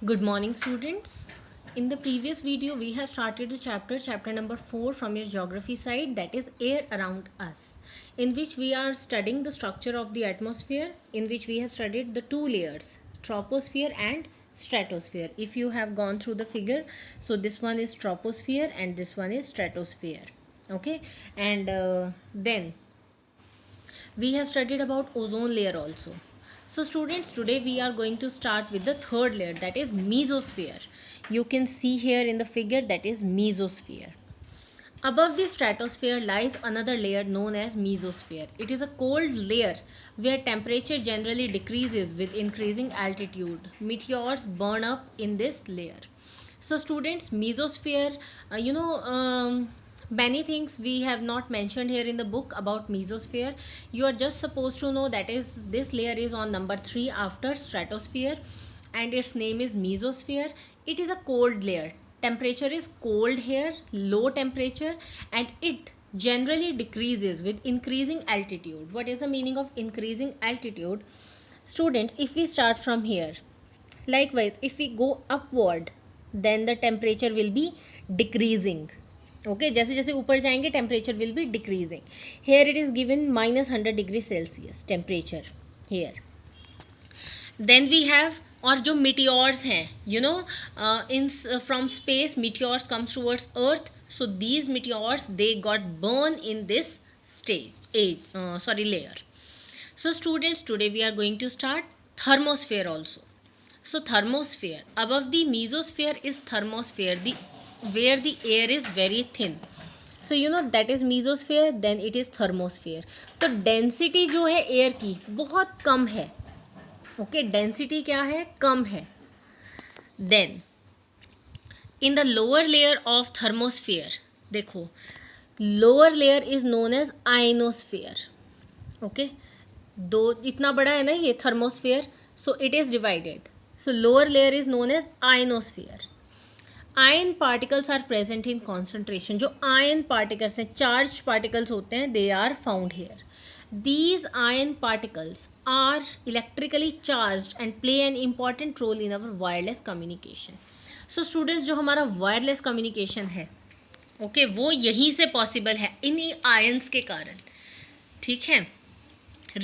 Good morning, students. In the previous video, we have started the chapter number 4 from your geography side, that is air around us, in which we are studying the structure of the atmosphere, in which we have studied the two layers, troposphere and stratosphere. If you have gone through the figure, so this one is troposphere and this one is stratosphere. Okay, and then we have studied about ozone layer also. So students, today we are going to start with the third layer, that is mesosphere. You can see here in the figure, that is mesosphere. Above the stratosphere lies another layer known as mesosphere. It is a cold layer where temperature generally decreases with increasing altitude. Meteors burn up in this layer. So students, mesosphere, many things we have not mentioned here in the book about mesosphere. You are just supposed to know that is this layer is on number 3 after stratosphere, and its name is mesosphere. It is a cold layer. Temperature is cold here, low temperature, and it generally decreases with increasing altitude. What is the meaning of increasing altitude? Students, if we start from here, likewise if we go upward, then the temperature will be decreasing. Okay, जैसे जैसे ऊपर जाएंगे temperature will be decreasing. Here it is given -100 degrees Celsius temperature here. Then we have, और जो meteors हैं, from space meteors comes towards earth. So these meteors, they got burned in this layer. So students, today we are going to start thermosphere also. So thermosphere, above the mesosphere is thermosphere, where the air is very thin. So that is mesosphere, then it is thermosphere. तो density जो है air की बहुत कम है. Okay, density क्या है, कम है. Then in the lower layer of thermosphere, देखो lower layer is known as ionosphere. Okay, दो इतना बड़ा है ना ये thermosphere, so it is divided. So lower layer is known as ionosphere. Ion particles are present in concentration. जो ion particles हैं, charge particles होते हैं, they are found here. These iron particles are electrically charged and play an important role in our wireless communication. So students, जो हमारा wireless communication है, okay, वो यहीं से पॉसिबल है इन्हीं आयन्स के कारण. ठीक है.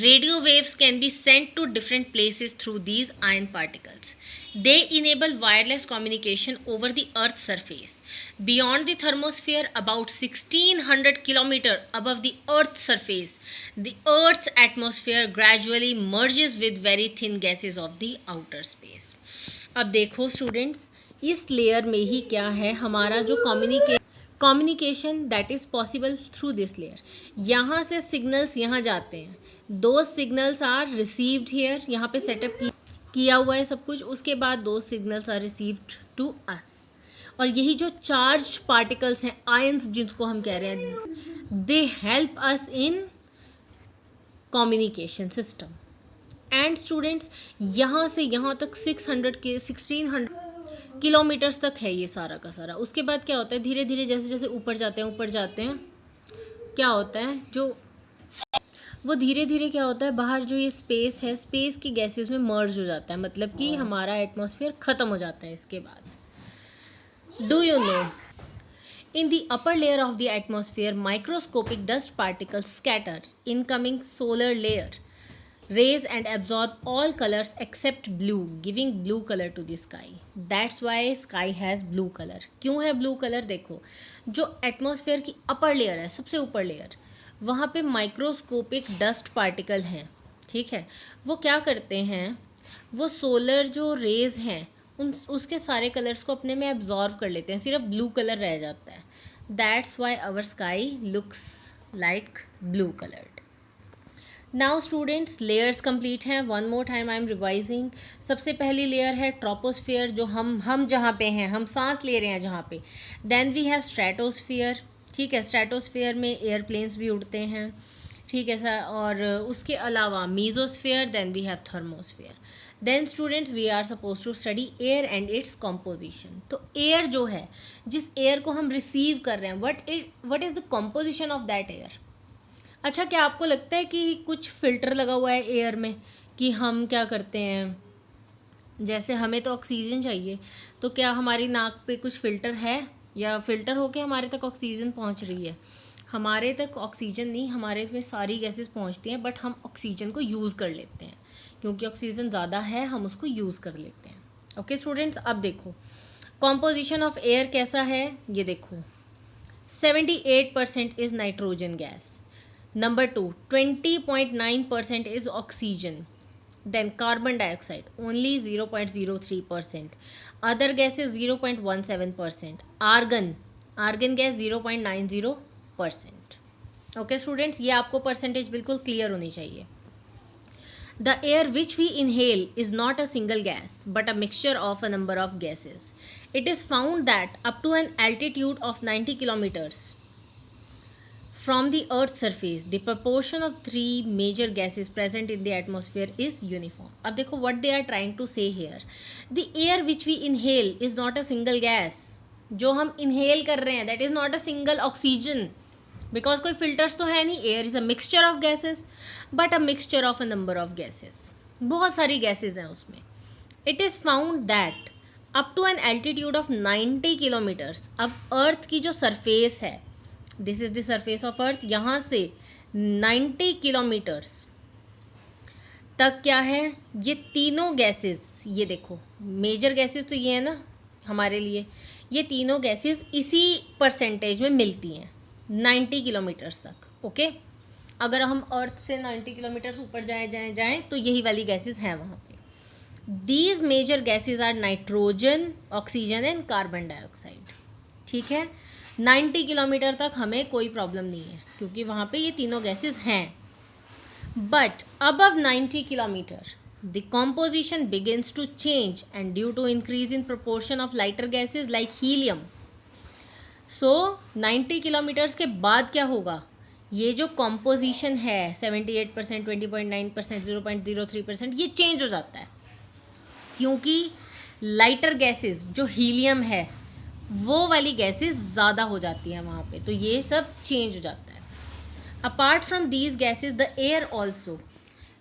Radio waves can be sent to different places through these iron particles. They enable wireless communication over the Earth's surface. Beyond the thermosphere, about 1600 km above the Earth's surface, the Earth's atmosphere gradually merges with very thin gases of the outer space. अब देखो students, इस layer में ही क्या है हमारा जो communication that is possible through this layer. यहाँ से सिग्नल्स यहाँ जाते हैं. दो सिग्नल्स आर रिसीव्ड हेयर, यहाँ पे सेटअप किया हुआ है सब कुछ. उसके बाद दो signals are received to us. और यही जो चार्ज पार्टिकल्स हैं, आयंस जिनको हम कह रहे हैं, they help us in communication system. And students, यहाँ से यहाँ तक 1600 किलोमीटर्स तक है ये सारा का सारा. उसके बाद क्या होता है, धीरे धीरे जैसे जैसे ऊपर जाते हैं क्या होता है, जो वो धीरे धीरे क्या होता है, बाहर जो ये स्पेस है, स्पेस की गैसेस में मर्ज हो जाता है. मतलब कि हमारा एटमॉस्फेयर ख़त्म हो जाता है इसके बाद. Do you know, in the upper layer of the atmosphere, microscopic dust particles scatter incoming solar layer rays and absorb all colors except blue, giving blue color to the sky. That's why sky has blue color. क्यों है blue color? देखो, जो atmosphere की upper layer है, सबसे ऊपर layer, वहाँ पे माइक्रोस्कोपिक डस्ट पार्टिकल हैं. ठीक है, वो क्या करते हैं, वो सोलर जो रेज हैं उसके सारे कलर्स को अपने में एब्जॉर्व कर लेते हैं, सिर्फ ब्लू कलर रह जाता है. That's why our sky looks like blue coloured. Now students, layers complete हैं. One more time I am revising. सबसे पहली लेयर है ट्रोपोस्फियर, जो हम जहाँ पे हैं, हम सांस ले रहे हैं जहाँ पे. Then we have stratosphere. ठीक है, स्ट्रेटोस्फियर में एयरप्लेन्स भी उड़ते हैं. ठीक है सर. और उसके अलावा mesosphere, then we have thermosphere. Then students, we are suppose to study air and its composition. तो एयर जो है, जिस एयर को हम रिसीव कर रहे हैं, what is the composition of that air. अच्छा, क्या आपको लगता है कि कुछ फ़िल्टर लगा हुआ है एयर में, कि हम क्या करते हैं, जैसे हमें तो ऑक्सीजन चाहिए, तो क्या हमारी नाक पे कुछ फ़िल्टर है या फ़िल्टर होके हमारे तक ऑक्सीजन पहुंच रही है? हमारे तक ऑक्सीजन नहीं, हमारे में सारी गैसेस पहुंचती हैं, बट हम ऑक्सीजन को यूज़ कर लेते हैं क्योंकि ऑक्सीजन ज़्यादा है, हम उसको यूज़ कर लेते हैं। ओके स्टूडेंट्स, अब देखो कॉम्पोजिशन ऑफ एयर कैसा है, ये देखो 78% is nitrogen gas, number 2 20.9% is oxygen, then carbon dioxide only 0.03%, other gases 0.17%, argon gas 0.90%. Okay students, ये आपको परसेंटेज बिल्कुल क्लियर होनी चाहिए. The air which we inhale is not a single gas but a mixture of a number of gases. It is found that up to an altitude of 90 kilometers from the Earth's surface, the proportion of three major gases present in the atmosphere is uniform. अब देखो what they are trying to say here. The air which we inhale is not a single gas. जो हम inhale कर रहे हैं that is not a single oxygen. Because कोई filters तो है नहीं. Air is a mixture of gases, but a mixture of a number of gases. बहुत सारी gases हैं उसमें. It is found that up to an altitude of 90 kilometers. अब Earth की जो surface है, this is the surface of earth, यहाँ से 90 किलोमीटर्स तक क्या है, ये तीनों गैसेस, ये देखो मेजर गैसेस तो ये है ना हमारे लिए, ये तीनों गैसेस इसी परसेंटेज में मिलती हैं 90 किलोमीटर्स तक. ओके, अगर हम अर्थ से 90 किलोमीटर्स ऊपर जाएं तो यही वाली गैसेस हैं वहाँ पे. These major gases are nitrogen, oxygen and carbon dioxide. ठीक है, 90 किलोमीटर तक हमें कोई प्रॉब्लम नहीं है क्योंकि वहाँ पे ये तीनों गैसेस हैं. But above 90 kilometre the composition begins to change and due to increase in proportion of lighter gases like helium. So 90 kilometres के बाद क्या होगा, ये जो कॉम्पोजिशन है 78%, 20.9%, 0.03%, ये चेंज हो जाता है क्योंकि लाइटर गैसेस जो हीलियम है वो वाली गैसेस ज़्यादा हो जाती हैं वहाँ पे, तो ये सब चेंज हो जाता है. Apart from these gases the air also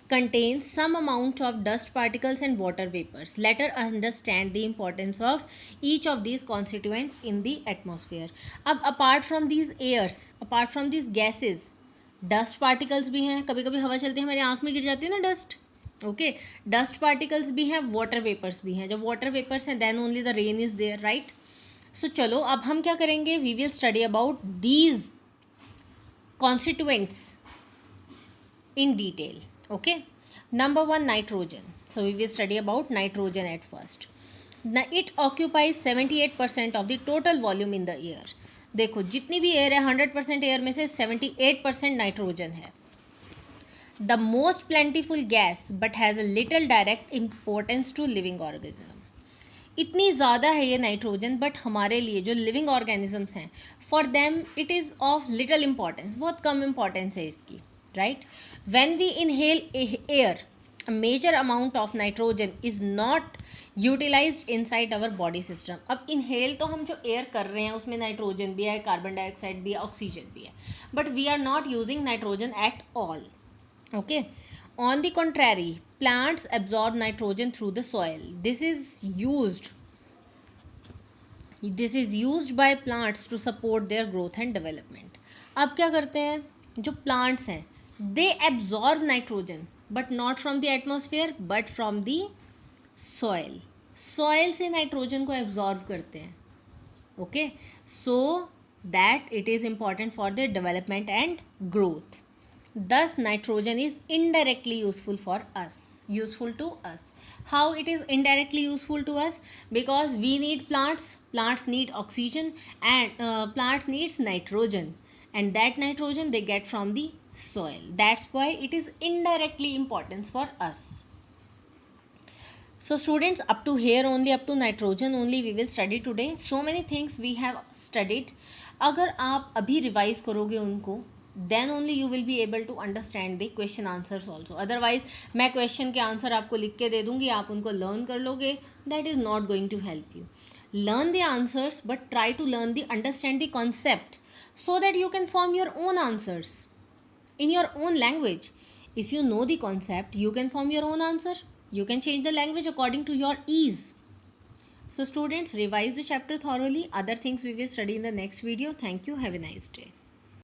contains some amount of dust particles and water vapors. Let us understand the importance of each of these constituents in the atmosphere. अब apart from these airs, apart from these gases, dust particles भी हैं. कभी कभी हवा चलती है हमारी आँख में गिर जाती है ना डस्ट. ओके, डस्ट पार्टिकल्स भी हैं, वाटर वेपर्स भी हैं. जब वाटर वेपर्स हैं then only the rain is there, right. So चलो अब हम क्या करेंगे, we will study about these constituents in detail. Okay, number 1 nitrogen. So we will study about nitrogen at first. It occupies 78% of the total volume in the air. देखो जितनी भी air है 100% air में से 78% नाइट्रोजन है. The most plentiful gas but has a little direct importance to living organism. इतनी ज़्यादा है ये नाइट्रोजन, बट हमारे लिए जो लिविंग ऑर्गेनिजम्स हैं for them it is of little importance, बहुत कम इम्पॉर्टेंस है इसकी, right. When we inhale air a major amount of nitrogen is not utilised inside our body system. अब इनहेल तो हम जो एयर कर रहे हैं उसमें नाइट्रोजन भी है, कार्बन डाइऑक्साइड भी है, ऑक्सीजन भी है, but we are not using nitrogen at all. Okay, on the contrary, plants absorb nitrogen through the soil. This is used by plants to support their growth and development. अब क्या करते हैं जो plants हैं, they absorb nitrogen but not from the atmosphere but from the soil. soil से nitrogen को absorb करते हैं. Okay, so that it is important for their development and growth. Thus nitrogen is indirectly useful to us. How it is indirectly useful to us? Because we need plants need oxygen, and plants needs nitrogen, and that nitrogen they get from the soil. That's why it is indirectly important for us. So students, up to here only, up to nitrogen only we will study today. So many things we have studied. अगर आप अभी revise करोगे उनको, then only you will be able to understand the question answers also. Otherwise मैं question के answer आपको लिख के दे दूँगी, आप उनको learn कर लोगे, that is not going to help you. Learn the answers but try to understand the concept so that you can form your own answers in your own language. If you know the concept, you can form your own answer. You can change the language according to your ease. So students, revise the chapter thoroughly. Other things we will study in the next video. Thank you. Have a nice day.